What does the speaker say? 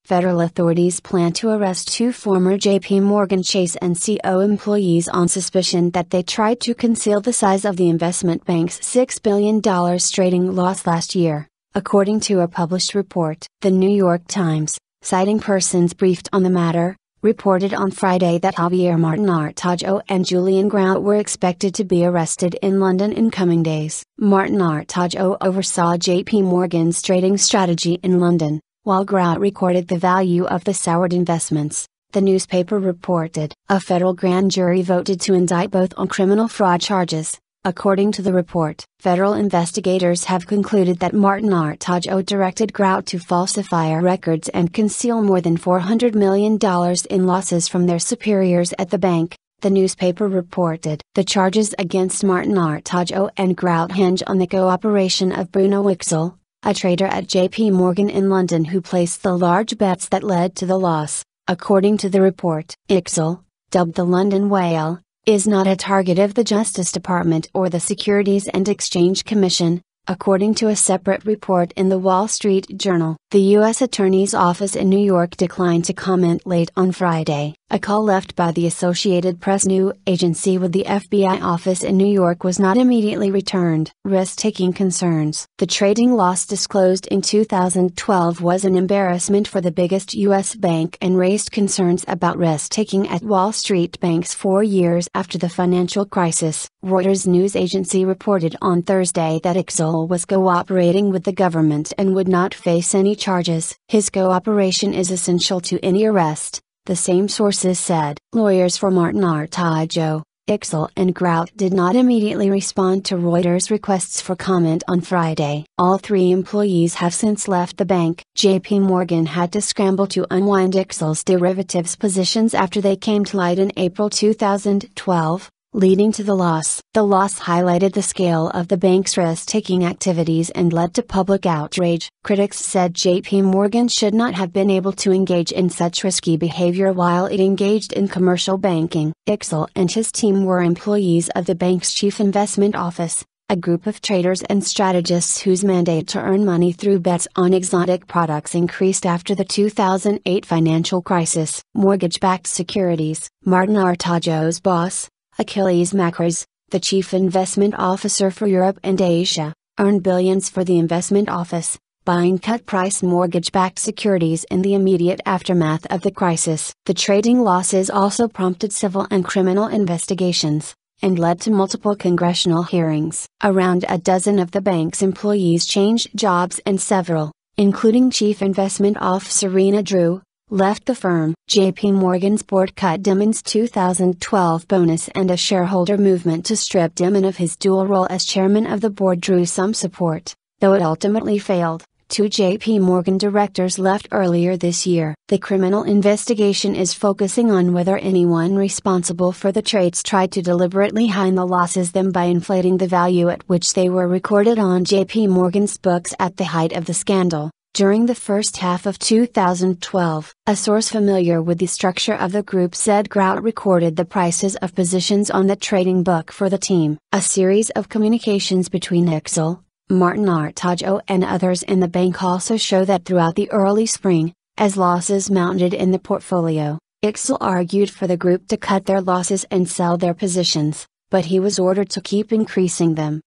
Federal authorities plan to arrest two former JPMorgan Chase Co employees on suspicion that they tried to conceal the size of the investment bank's $6 billion trading loss last year, according to a published report. The New York Times, citing persons briefed on the matter, reported on Friday that Javier Martin-Artajo and Julien Grout were expected to be arrested in London in coming days. Martin-Artajo oversaw JP Morgan's trading strategy in London, while Grout recorded the value of the soured investments, the newspaper reported. A federal grand jury voted to indict both on criminal fraud charges. According to the report, federal investigators have concluded that Martin-Artajo directed Grout to falsify records and conceal more than $400 million in losses from their superiors at the bank, the newspaper reported. The charges against Martin-Artajo and Grout hinge on the cooperation of Bruno Ixel, a trader at JP Morgan in London who placed the large bets that led to the loss. According to the report, Ixel, dubbed the London Whale, is not a target of the Justice Department or the Securities and Exchange Commission, according to a separate report in the Wall Street Journal. The U.S. Attorney's Office in New York declined to comment late on Friday. A call left by the Associated Press news agency with the FBI office in New York was not immediately returned. Risk-taking concerns. The trading loss disclosed in 2012 was an embarrassment for the biggest U.S. bank and raised concerns about risk-taking at Wall Street banks 4 years after the financial crisis. Reuters news agency reported on Thursday that Ixel was cooperating with the government and would not face any charges. His cooperation is essential to any arrest, the same sources said. Lawyers for Martin-Artajo, Ixel and Grout did not immediately respond to Reuters' requests for comment on Friday. All three employees have since left the bank. JP Morgan had to scramble to unwind Ixel's derivatives positions after they came to light in April 2012. Leading to the loss. The loss highlighted the scale of the bank's risk-taking activities and led to public outrage. Critics said JP Morgan should not have been able to engage in such risky behavior while it engaged in commercial banking. Ixel and his team were employees of the bank's chief investment office, a group of traders and strategists whose mandate to earn money through bets on exotic products increased after the 2008 financial crisis. Mortgage-backed securities. Martin-Artajo's boss, Achilles Macros, the chief investment officer for Europe and Asia, earned billions for the investment office, buying cut-price mortgage-backed securities in the immediate aftermath of the crisis. The trading losses also prompted civil and criminal investigations, and led to multiple congressional hearings. Around a dozen of the bank's employees changed jobs and several, including Chief Investment Officer Rena Drew, left the firm. JP Morgan's board cut Dimon's 2012 bonus, and a shareholder movement to strip Dimon of his dual role as chairman of the board drew some support, though it ultimately failed. Two JP Morgan directors left earlier this year. The criminal investigation is focusing on whether anyone responsible for the trades tried to deliberately hide the losses them by inflating the value at which they were recorded on JP Morgan's books at the height of the scandal. During the first half of 2012, a source familiar with the structure of the group said Grout recorded the prices of positions on the trading book for the team. A series of communications between Ixel, Martin-Artajo and others in the bank also show that throughout the early spring, as losses mounted in the portfolio, Ixel argued for the group to cut their losses and sell their positions, but he was ordered to keep increasing them.